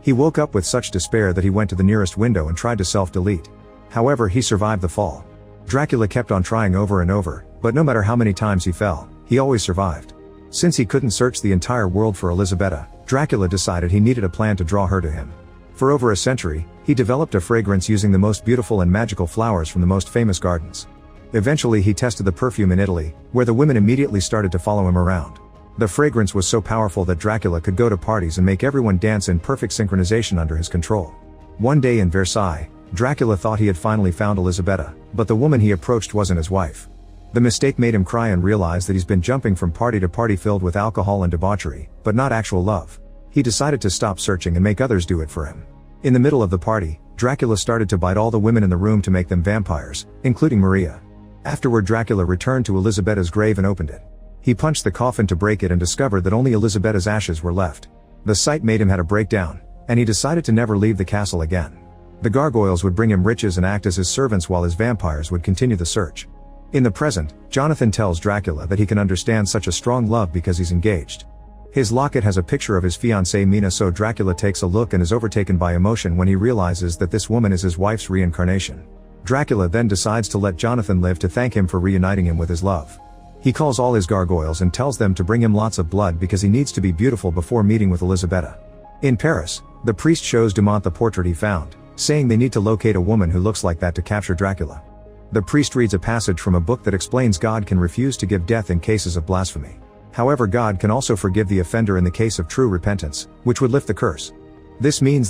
He woke up with such despair that he went to the nearest window and tried to self-delete. However, he survived the fall. Dracula kept on trying over and over, but no matter how many times he fell, he always survived. Since he couldn't search the entire world for Elisabetta, Dracula decided he needed a plan to draw her to him. For over a century, he developed a fragrance using the most beautiful and magical flowers from the most famous gardens. Eventually he tested the perfume in Italy, where the women immediately started to follow him around. The fragrance was so powerful that Dracula could go to parties and make everyone dance in perfect synchronization under his control. One day in Versailles, Dracula thought he had finally found Elisabetta, but the woman he approached wasn't his wife. The mistake made him cry and realize that he's been jumping from party to party filled with alcohol and debauchery, but not actual love. He decided to stop searching and make others do it for him. In the middle of the party, Dracula started to bite all the women in the room to make them vampires, including Maria. Afterward, Dracula returned to Elisabetta's grave and opened it. He punched the coffin to break it and discovered that only Elisabetta's ashes were left. The sight made him have a breakdown, and he decided to never leave the castle again. The gargoyles would bring him riches and act as his servants while his vampires would continue the search. In the present, Jonathan tells Dracula that he can understand such a strong love because he's engaged. His locket has a picture of his fiancée Mina, so Dracula takes a look and is overtaken by emotion when he realizes that this woman is his wife's reincarnation. Dracula then decides to let Jonathan live to thank him for reuniting him with his love. He calls all his gargoyles and tells them to bring him lots of blood because he needs to be beautiful before meeting with Elisabetta. In Paris, the priest shows Dumont the portrait he found, saying they need to locate a woman who looks like that to capture Dracula. The priest reads a passage from a book that explains God can refuse to give death in cases of blasphemy. However, God can also forgive the offender in the case of true repentance, which would lift the curse. This means that